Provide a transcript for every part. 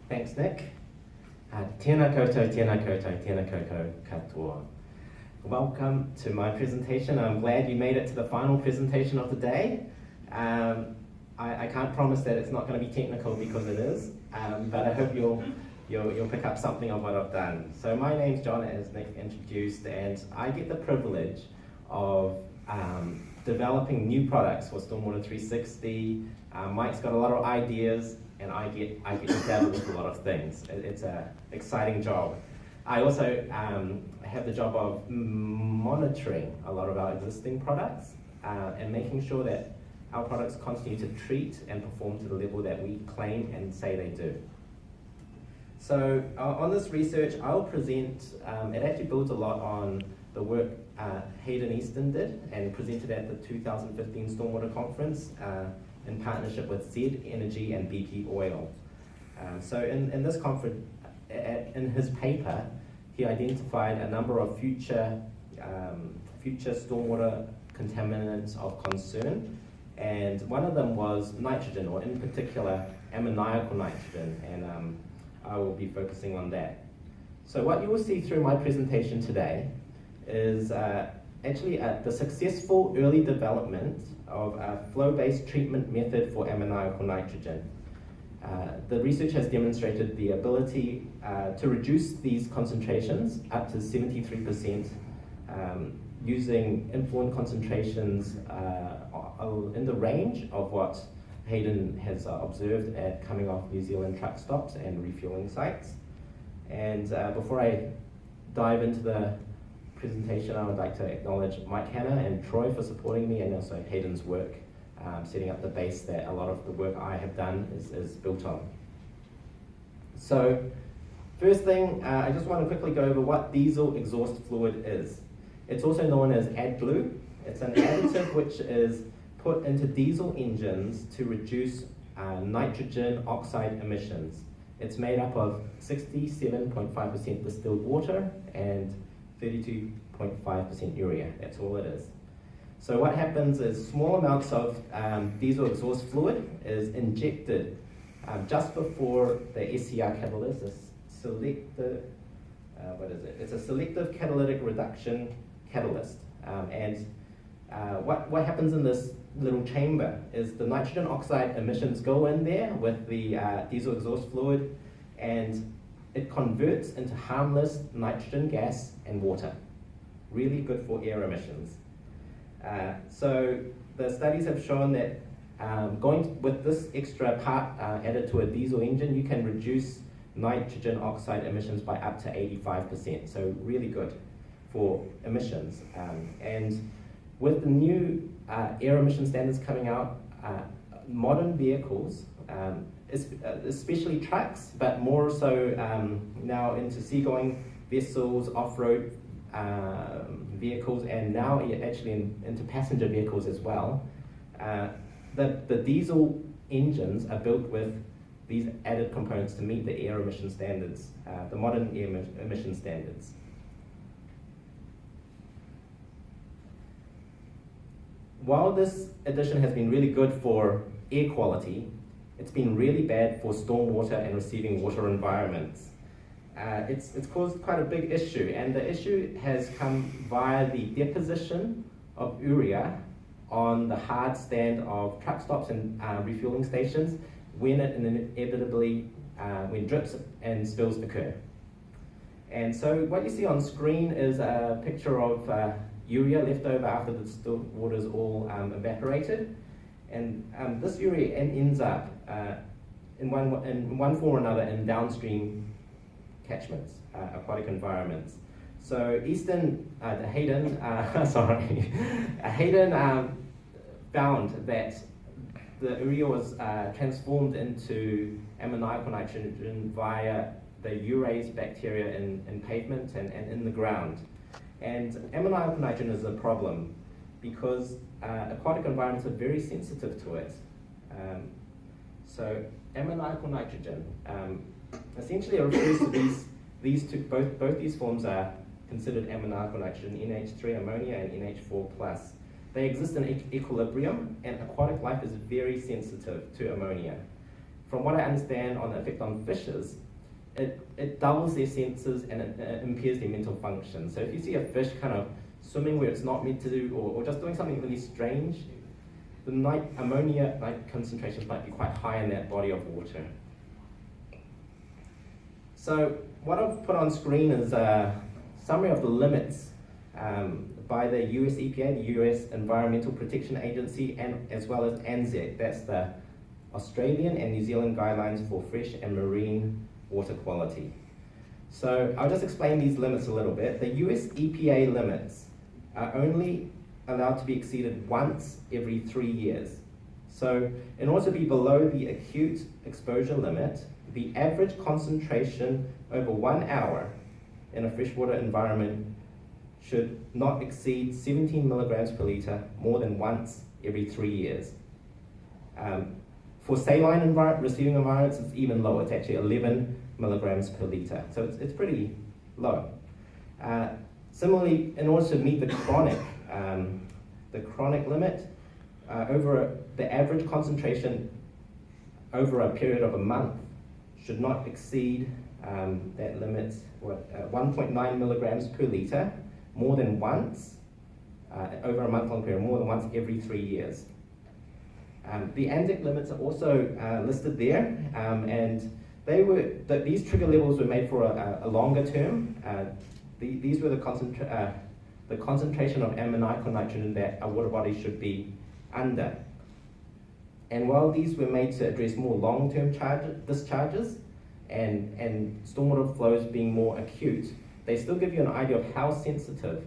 Thanks, Nick. Tēnā koutou, tēnā koutou, tēnā koutou katoa. Welcome to my presentation. I'm glad you made it to the final presentation of the day. I can't promise that it's not going to be technical because it is, but I hope you'll pick up something of what I've done. So my name's John, as Nick introduced, and I get the privilege of developing new products for Stormwater 360. Mike's got a lot of ideas, and I get to dabble with a lot of things. It's an exciting job. I also have the job of monitoring a lot of our existing products and making sure that our products continue to treat and perform to the level that we claim and say they do. So on this research, I'll present, it actually builds a lot on the work Hayden Easton did and presented at the 2015 Stormwater Conference in partnership with Z Energy and BP Oil. So in this conference, in his paper, he identified a number of future stormwater contaminants of concern, and one of them was nitrogen, or in particular ammoniacal nitrogen, and I will be focusing on that. So what you will see through my presentation today is actually the successful early development of a flow-based treatment method for ammoniacal nitrogen. The research has demonstrated the ability to reduce these concentrations up to 73% using influent concentrations in the range of what Hayden has observed at coming off New Zealand truck stops and refueling sites. And before I dive into the presentation, I would like to acknowledge Mike Hanna and Troy for supporting me, and also Hayden's work, setting up the base that a lot of the work I have done is built on. So first thing, I just want to quickly go over what diesel exhaust fluid is. It's also known as AdBlue. It's an additive which is put into diesel engines to reduce nitrogen oxide emissions. It's made up of 67.5% distilled water and 32.5% urea. That's all it is. So what happens is small amounts of diesel exhaust fluid is injected just before the SCR catalyst, It's a selective catalytic reduction catalyst. What happens in this little chamber is the nitrogen oxide emissions go in there with the diesel exhaust fluid, and it converts into harmless nitrogen gas and water. Really good for air emissions. So the studies have shown that going with this extra part added to a diesel engine, you can reduce nitrogen oxide emissions by up to 85%. So really good for emissions. And with the new air emission standards coming out, modern vehicles, especially trucks, but more so now into seagoing vessels, off-road vehicles, and now actually into passenger vehicles as well. The diesel engines are built with these added components to meet the air emission standards, the modern air emission standards. While this addition has been really good for air quality, it's been really bad for stormwater and receiving water environments. It's caused quite a big issue, and the issue has come via the deposition of urea on the hard stand of truck stops and refueling stations when it inevitably, when drips and spills occur. And so what you see on screen is a picture of urea left over after the distilled water is all evaporated. And this urea ends up in one form or another in downstream catchments, aquatic environments. So Hayden found that the urea was transformed into ammoniacal nitrogen via the urease bacteria in pavement and in the ground. And ammoniacal nitrogen is a problem because aquatic environments are very sensitive to it. So ammoniacal nitrogen essentially refers to these two, both these forms are considered ammoniacal nitrogen, NH3 ammonia and NH4+. They exist in equilibrium, and aquatic life is very sensitive to ammonia. from what I understand on the effect on fishes, it dulls their senses and it impairs their mental function. So if you see a fish kind of swimming where it's not meant to do, or just doing something really strange, the ammonia concentrations might be quite high in that body of water. So what I've put on screen is a summary of the limits by the US EPA, the US Environmental Protection Agency, and as well as ANZAC, that's the Australian and New Zealand guidelines for fresh and marine water quality. So I'll just explain these limits a little bit. The US EPA limits are only allowed to be exceeded once every 3 years. So in order to be below the acute exposure limit, the average concentration over 1 hour in a freshwater environment should not exceed 17 milligrams per litre more than once every 3 years. For saline receiving environments, it's even lower. It's actually 11 milligrams per litre. So it's pretty low. Similarly, in order to meet the chronic limit, the average concentration over a period of a month should not exceed that limit, 1.9 milligrams per litre more than once over a month-long period, more than once every 3 years. The ANZAC limits are also listed there, and these trigger levels were made for a longer term. These were the concentration of ammoniacal nitrogen that a water body should be under. And while these were made to address more long-term discharges and stormwater flows being more acute, they still give you an idea of how sensitive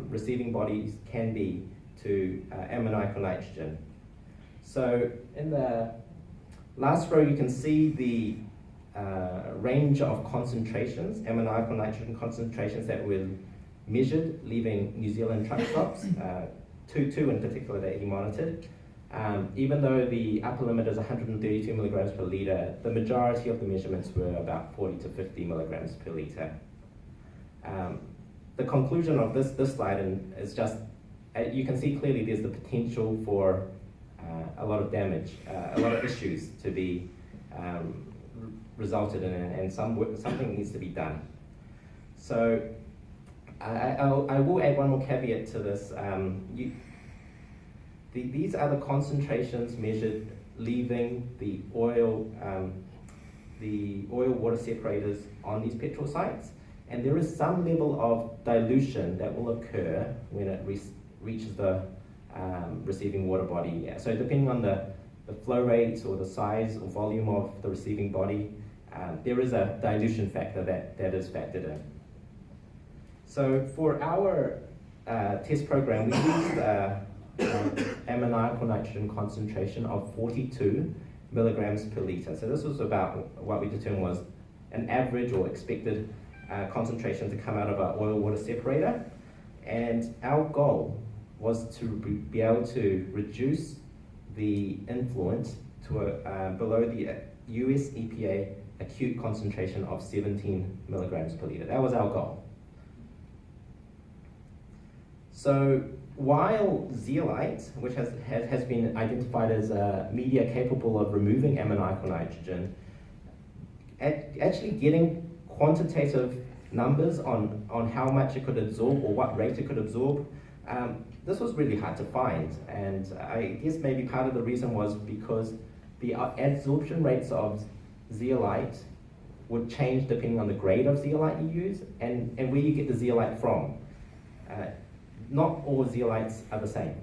receiving bodies can be to ammoniacal nitrogen. So in the last row, you can see the range of concentrations, ammoniacal nitrogen concentrations that were measured leaving New Zealand truck stops, two in particular that he monitored. Even though the upper limit is 132 milligrams per litre, the majority of the measurements were about 40 to 50 milligrams per litre. The conclusion of this slide is just, you can see clearly there's the potential for a lot of damage, a lot of issues to be resulted in, and something needs to be done. So I will add one more caveat to this. These are the concentrations measured leaving the oil water separators on these petrol sites, and there is some level of dilution that will occur when it reaches the receiving water body. So depending on the flow rates or the size or volume of the receiving body, there is a dilution factor that is factored in. So for our test program, we used ammoniacal nitrogen concentration of 42 milligrams per litre. So this was about what we determined was an average or expected concentration to come out of our oil water separator. And our goal was to be able to reduce the influent to below the US EPA acute concentration of 17 milligrams per litre. That was our goal. So while zeolite, which has been identified as a media capable of removing ammoniacal nitrogen, actually getting quantitative numbers on how much it could absorb or what rate it could absorb, this was really hard to find. And I guess maybe part of the reason was because the absorption rates of zeolite would change depending on the grade of zeolite you use and where you get the zeolite from. Not all zeolites are the same.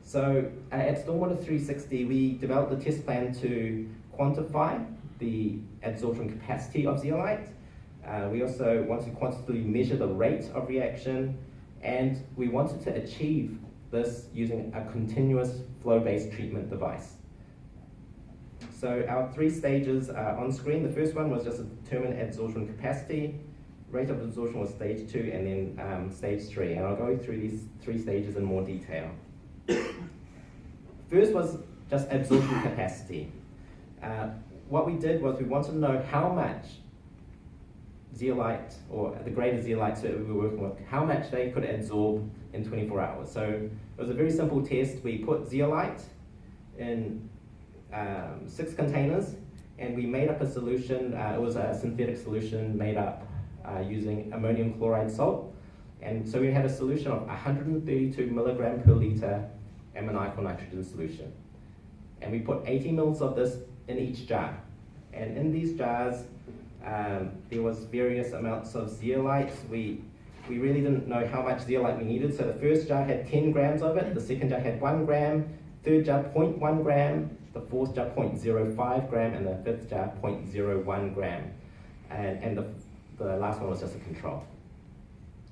So at Stormwater 360, we developed a test plan to quantify the absorption capacity of zeolite. We also wanted to quantitatively measure the rate of reaction, and we wanted to achieve this using a continuous flow-based treatment device. So our 3 stages are on screen. The first one was just to determine absorption capacity. Rate of absorption was stage 2, and then stage 3. And I'll go through these 3 stages in more detail. First was just absorption capacity. What we did was we wanted to know how much zeolite, or the grade of zeolites that we were working with, how much they could absorb in 24 hours. So it was a very simple test. We put zeolite in 6 containers, and we made up a solution. It was a synthetic solution made up using ammonium chloride salt. And so we had a solution of 132 milligram per liter ammoniacal nitrogen solution. And we put 80 mils of this in each jar. And in these jars, there was various amounts of zeolites. We really didn't know how much zeolite we needed. So the first jar had 10 grams of it, the second jar had 1 gram, third jar 0.1 gram, the fourth jar 0.05 gram, and the fifth jar 0.01 gram. And the last one was just a control.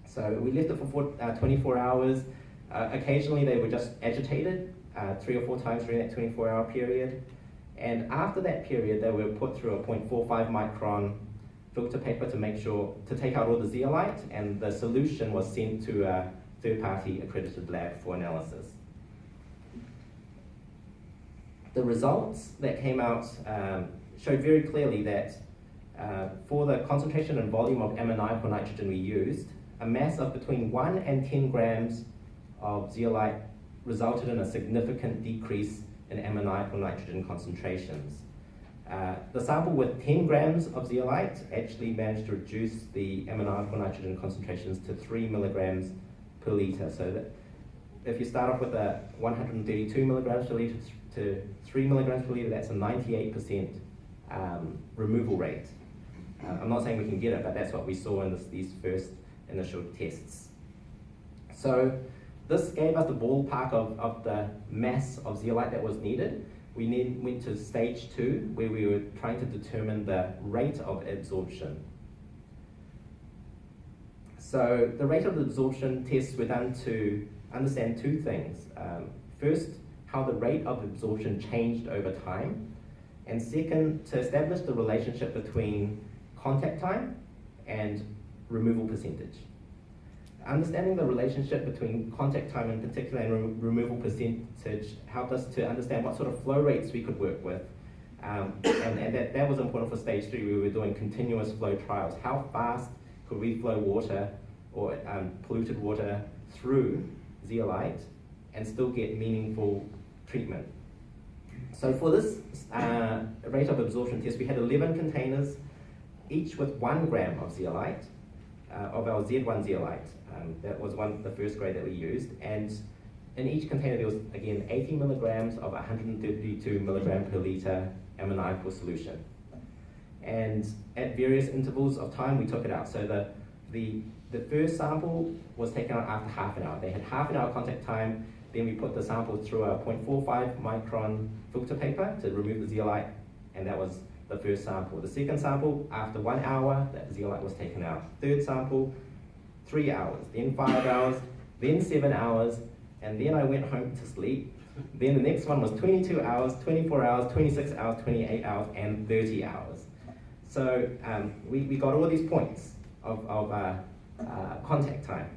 So we left it for 24 hours. Occasionally they were just agitated 3 or 4 times during that 24-hour period. And after that period, they were put through a 0.45 micron filter paper to take out all the zeolite, and the solution was sent to a third-party accredited lab for analysis. The results that came out showed very clearly that for the concentration and volume of ammoniacal nitrogen we used, a mass of between 1 and 10 grams of zeolite resulted in a significant decrease in ammoniacal nitrogen concentrations. The sample with 10 grams of zeolite actually managed to reduce the ammoniacal nitrogen concentrations to 3 milligrams per liter. So that if you start off with a 132 milligrams per liter to 3 milligrams per liter, that's a 98% removal rate. I'm not saying we can get it, but that's what we saw in these first initial tests. So this gave us the ballpark of the mass of zeolite that was needed. We went to stage 2, where we were trying to determine the rate of absorption. So the rate of absorption tests were done to understand 2 things. First, how the rate of absorption changed over time, and second, to establish the relationship between contact time and removal percentage. Understanding the relationship between contact time in particular and removal percentage helped us to understand what sort of flow rates we could work with. And that was important for stage 3. We were doing continuous flow trials. How fast could we flow water or polluted water through zeolite and still get meaningful treatment? So for this rate of absorption test, we had 11 containers, each with 1 gram of zeolite, of our Z1 zeolite. That was the first grade that we used. And in each container there was, again, 80 milligrams of 132 milligram per liter ammoniacal solution. And at various intervals of time, we took it out. So the first sample was taken out after half an hour. They had half an hour contact time. Then we put the sample through a 0.45 micron filter paper to remove the zeolite, and that was the first sample. The second sample, after 1 hour, that zeolite was taken out. Third sample, 3 hours, then 5 hours, then 7 hours, and then I went home to sleep. Then the next one was 22 hours, 24 hours, 26 hours, 28 hours, and 30 hours. So we got all these points of contact time.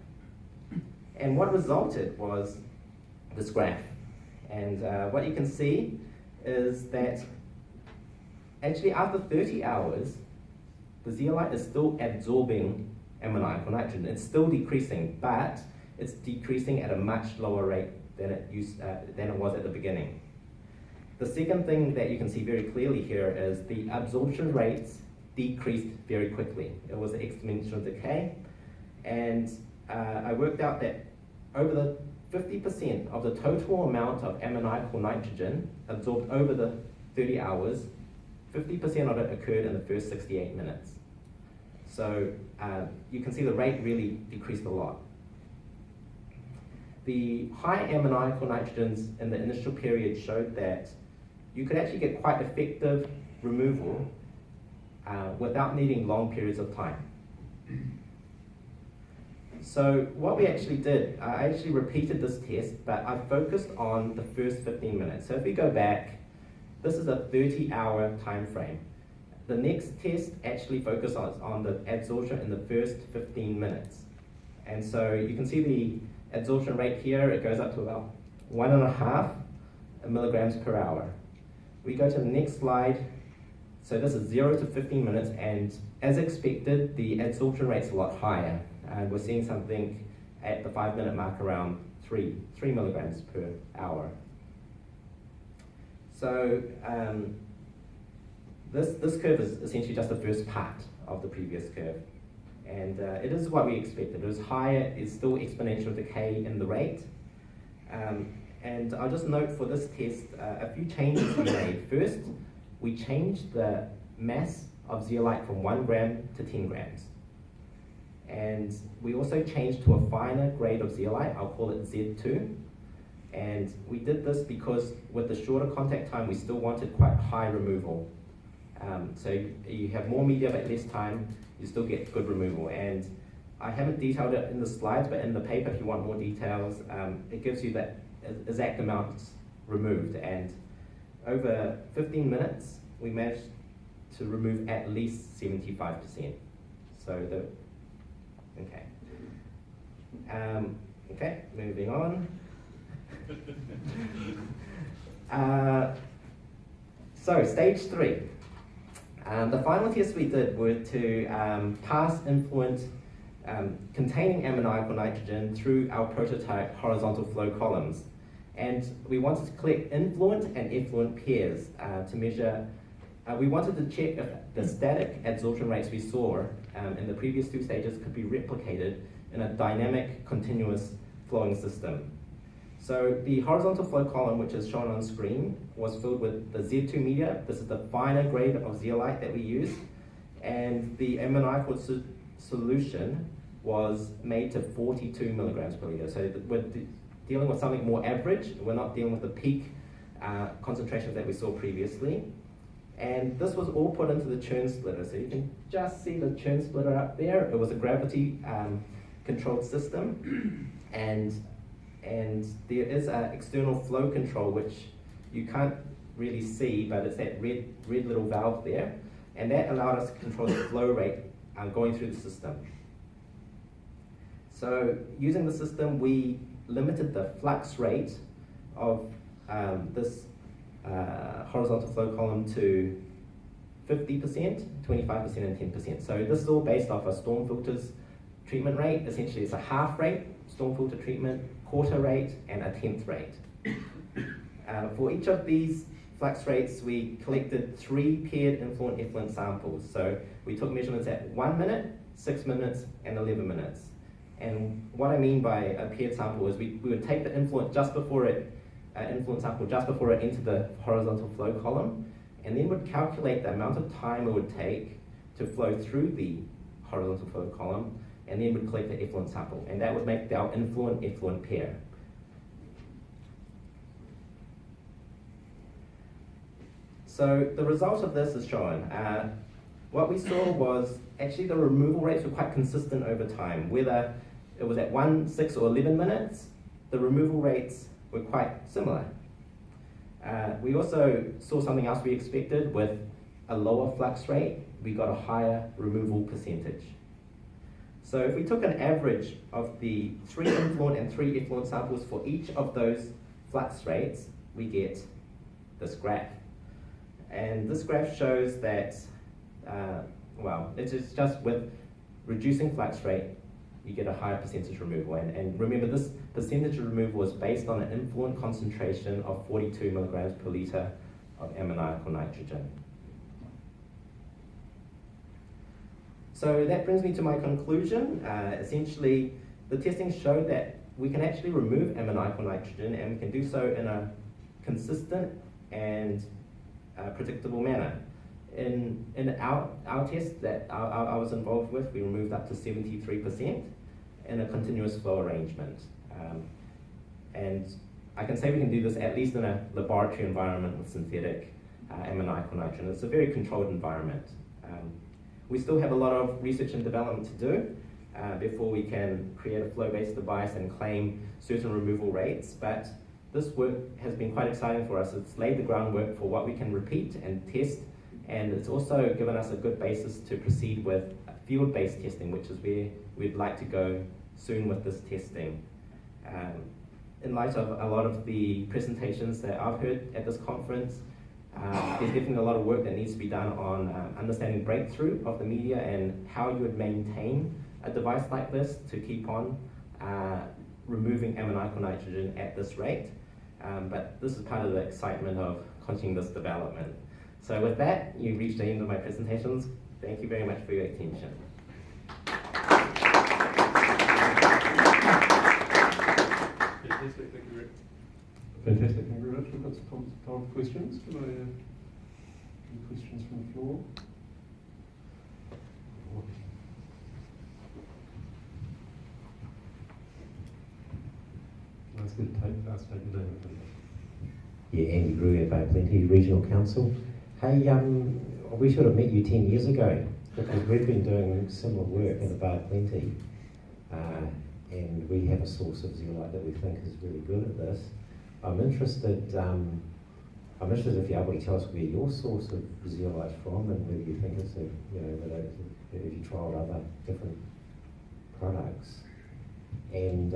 And what resulted was this graph. And what you can see is that actually after 30 hours, the zeolite is still absorbing ammoniacal nitrogen. It's still decreasing, but it's decreasing at a much lower rate than it was at the beginning. The second thing that you can see very clearly here is the absorption rates decreased very quickly. It was an exponential decay, and I worked out that over the 50% of the total amount of ammoniacal nitrogen absorbed over the 30 hours, 50% of it occurred in the first 68 minutes. So you can see the rate really decreased a lot. The high ammoniacal nitrogens in the initial period showed that you could actually get quite effective removal without needing long periods of time. So what we actually did, I actually repeated this test, but I focused on the first 15 minutes. So if we go back, this is a 30-hour time frame. The next test actually focused on the absorption in the first 15 minutes. And so you can see the absorption rate here. It goes up to about 1.5 milligrams per hour. We go to the next slide. So this is 0 to 15 minutes, and as expected, the absorption rate's a lot higher. We're seeing something at the 5-minute mark around 3 milligrams per hour. So So this curve is essentially just the first part of the previous curve. And it is what we expected. It was higher, it's still exponential decay in the rate. And I'll just note for this test, a few changes we made. First, we changed the mass of zeolite from 1 gram to 10 grams. And we also changed to a finer grade of zeolite, I'll call it Z2. And we did this because with the shorter contact time, we still wanted quite high removal. So you have more media but less time, you still get good removal. And I haven't detailed it in the slides, but in the paper, if you want more details, it gives you that exact amounts removed. And over 15 minutes, we managed to remove at least 75%. So okay, moving on. So stage 3. The final test we did were to pass influent containing ammoniacal nitrogen through our prototype horizontal flow columns. And we wanted to collect influent and effluent pairs to measure. We wanted to check if the static adsorption rates we saw in the previous 2 stages could be replicated in a dynamic, continuous flowing system. So the horizontal flow column, which is shown on screen, was filled with the Z2 media. This is the finer grade of zeolite that we use. And the ammoniacal solution was made to 42 milligrams per liter. So we're dealing with something more average. We're not dealing with the peak concentrations that we saw previously. And this was all put into the churn splitter. So you can just see the churn splitter up there. It was a gravity controlled system. And there is an external flow control, which you can't really see, but it's that red little valve there. And that allowed us to control the flow rate going through the system. So using the system, we limited the flux rate of this horizontal flow column to 50%, 25%, and 10%. So this is all based off a storm filters treatment rate. Essentially, it's a half rate storm filter treatment, quarter rate, and a 10th rate. For each of these flux rates, we collected 3 paired influent effluent samples. So we took measurements at 1 minute, 6 minutes, and 11 minutes. And what I mean by a paired sample is we would take the influent sample just before it entered the horizontal flow column, and then would calculate the amount of time it would take to flow through the horizontal flow column, and then would collect the effluent sample, and that would make our influent-effluent pair. So the result of this is shown. What we saw was actually the removal rates were quite consistent over time. Whether it was at 1, 6, or 11 minutes, the removal rates were quite similar. We also saw something else we expected. With a lower flux rate, we got a higher removal percentage. So if we took an average of the 3 influent and 3 effluent samples for each of those flux rates, we get this graph. And this graph shows that, it is just with reducing flux rate, you get a higher percentage removal. And remember, this percentage removal was based on an influent concentration of 42 milligrams per liter of ammoniacal nitrogen. So that brings me to my conclusion. Essentially, the testing showed that we can actually remove ammoniacal nitrogen, and we can do so in a consistent and predictable manner. In our test that I was involved with, we removed up to 73% in a continuous flow arrangement. And I can say we can do this at least in a laboratory environment with synthetic ammoniacal nitrogen. It's a very controlled environment. We still have a lot of research and development to do before we can create a flow-based device and claim certain removal rates, but this work has been quite exciting for us. It's laid the groundwork for what we can repeat and test, and it's also given us a good basis to proceed with field-based testing, which is where we'd like to go soon with this testing. In light of a lot of the presentations that I've heard at this conference, there's definitely a lot of work that needs to be done on understanding breakthrough of the media and how you would maintain a device like this to keep on removing ammoniacal nitrogen at this rate. But this is part of the excitement of continuing this development. So with that, you've reached the end of my presentations. Thank you very much for your attention. Fantastic, thank you, Rick. Fantastic, thank you very much. We've got some time for questions. Can I any questions from the floor? That's good. Take the name. Yeah, Andy Greer, Bay Plenty Regional Council. Hey, we should have met you 10 years ago because we've been doing similar work in the Bay Plenty, and we have a source of zeolite that we think is really good at this. I'm interested if you're able to tell us where your source of zeolite's from and whether you think it's if you trialled other different products. And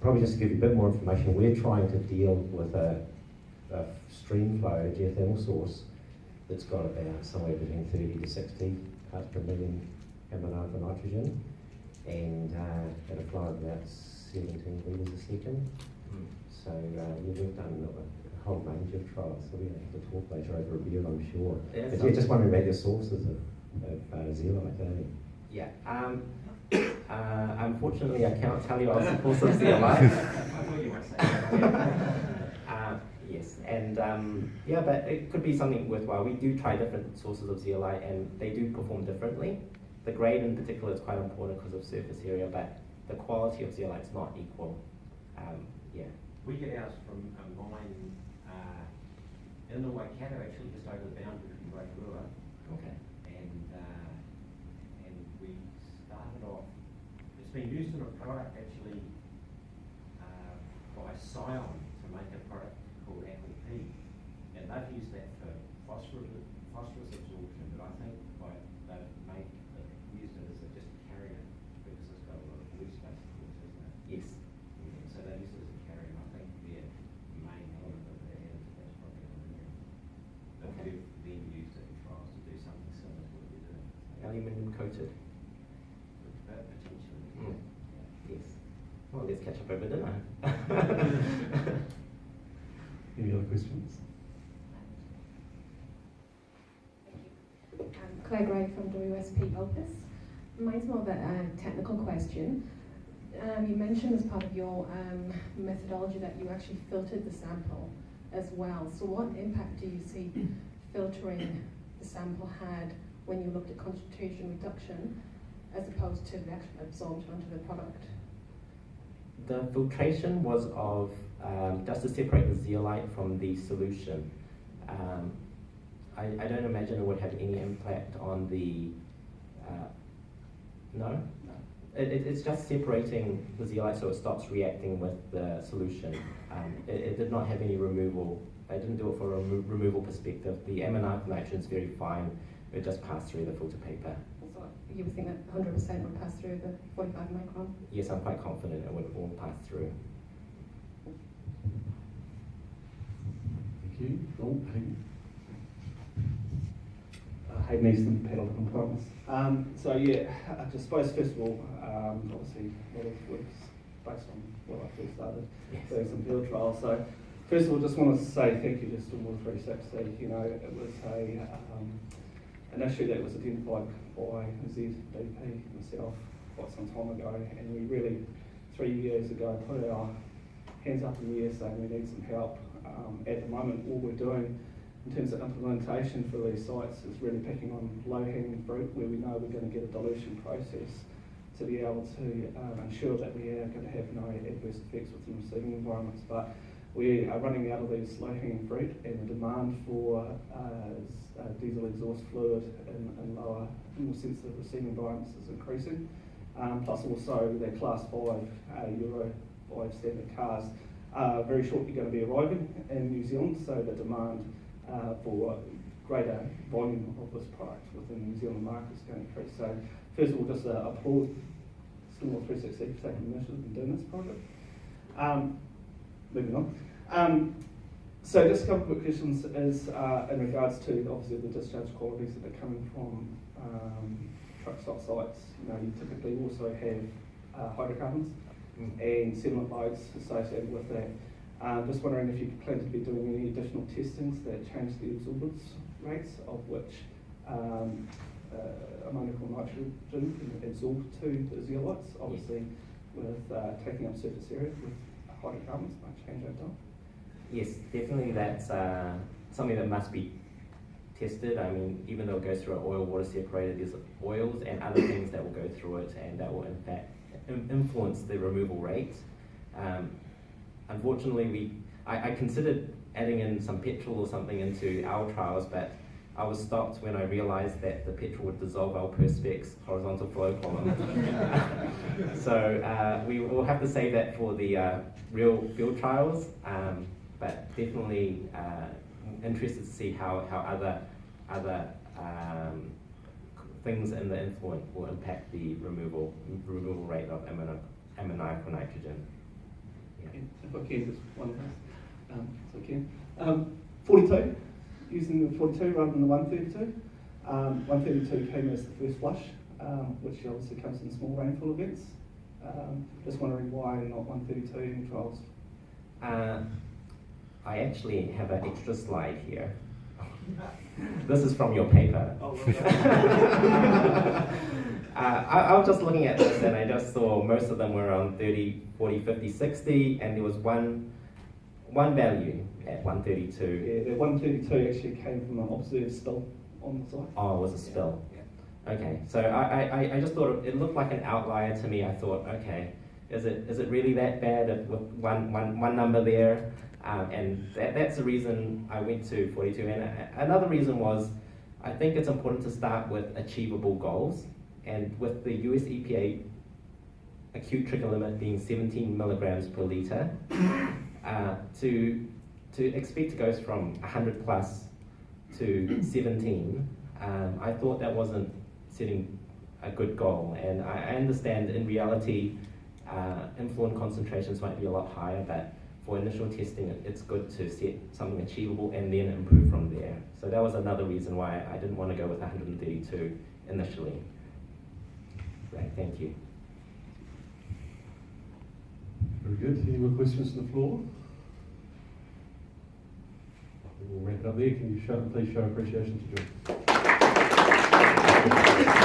probably just to give you a bit more information, we're trying to deal with a stream flow geothermal source that's got about somewhere between 30 to 60 parts per million ammoniacal nitrogen, and at a flow of about 17 litres a second. So we've done a whole range of trials, so we're going to have to talk later over a beer, I'm sure. Yeah, but yeah, just wondering about your sources of zeolite, eh? Yeah. Unfortunately, I cannot tell you our source of zeolite. I thought you might say that. Yes, and but it could be something worthwhile. We do try different sources of zeolite, and they do perform differently. The grade in particular is quite important because of surface area, but the quality of zeolite is not equal. We get ours from a mine in the Waikato, actually just over the boundary from Rotorua. Okay. And we started off, it's been used in a product actually by Scion to make a product called Apple P. And they've used that for phosphorus absorption, but I think they've used it as just a carrier because it's got a lot of void space, of course, isn't it? Yes. So they use it as a carrier, and I think their main element of their added to that's probably aluminium. But Okay. we've then used it in trials to do something similar to what we're doing. Aluminium coated. But potentially. Mm. Yeah. Yes. Well, let's catch up over dinner. Any other questions? Claire Gray from WSP Opus. Mine's more of a technical question. You mentioned as part of your methodology that you actually filtered the sample as well. So what impact do you see filtering the sample had when you looked at concentration reduction as opposed to the actual absorption onto the product? The filtration was of just to separate the zeolite from the solution. I don't imagine it would have any impact on the, no? It's just separating the zeolite so it stops reacting with the solution. It did not have any removal. I didn't do it for a removal perspective. The ammoniacal nitrogen is very fine. It just passed through the filter paper. So you would think that 100% would pass through the 45 micron? Yes, I'm quite confident it would all pass through. Thank you. Oh, Hayden. Hayden Easton, Panel of Compliance. So yeah, I suppose first of all, obviously a lot of work's based on what I first started doing some field trials. So first of all, just want to say thank you to Stormwater 360. You know, it was an issue that was identified by ZBP myself quite some time ago, and we really 3 years ago put our hands up in the air saying we need some help. At the moment, all we're doing in terms of implementation for these sites is really picking on low-hanging fruit where we know we're going to get a dilution process to be able to ensure that we are going to have no adverse effects within receiving environments. But we are running out of these low-hanging fruit, and the demand for diesel exhaust fluid in lower, more sensitive receiving environments is increasing. Plus also the Class 5 Euro 5 standard cars are very shortly going to be arriving in New Zealand, so the demand for greater volume of this product within the New Zealand market is going to increase. So first of all, just applaud Stormwater 360 for taking the initiative and doing this project. Moving on. So just a couple of quick questions is in regards to obviously the discharge qualities that are coming from truck stop sites. You know, you typically also have hydrocarbons and sediment loads associated with that. Just wondering if you plan to be doing any additional testings that change the absorbance rates, of which ammoniacal nitrogen can absorb to the zeolites. Obviously, with taking up surface area with hydrocarbons, might change over time. Yes, definitely that's something that must be tested. I mean, even though it goes through an oil-water separator, there's oils and other things that will go through it, and that will in fact influence the removal rate. Unfortunately, I considered adding in some petrol or something into our trials, but I was stopped when I realised that the petrol would dissolve our Perspex horizontal flow column. So we will have to save that for the real field trials, but definitely interested to see how other things in the influent will impact the removal rate of ammoniacal nitrogen. Yeah. If I can, just one of those. So I can. 42, using the 42 rather than the 132. 132 came as the first flush, which obviously comes in small rainfall events. Just wondering why not 132 in trials? I actually have an extra slide here. This is from your paper. Oh, I was just looking at this and I just saw most of them were around 30, 40, 50, 60, and there was one value at 132. Yeah, the 132 actually came from an observed spill on the site. Oh, it was a spill. Yeah. Okay, so I just thought it looked like an outlier to me. I thought, okay, is it really that bad with one number there? And that's the reason I went to 42. And another reason was, I think it's important to start with achievable goals. And with the US EPA acute trigger limit being 17 milligrams per litre, to expect to go from 100 plus to 17, I thought that wasn't setting a good goal. And I understand in reality, influent concentrations might be a lot higher, but for initial testing, it's good to set something achievable and then improve from there. So that was another reason why I didn't want to go with 132 initially. Right, thank you. Very good. Any more questions from the floor? We'll wrap it up there. Can you please show appreciation to John?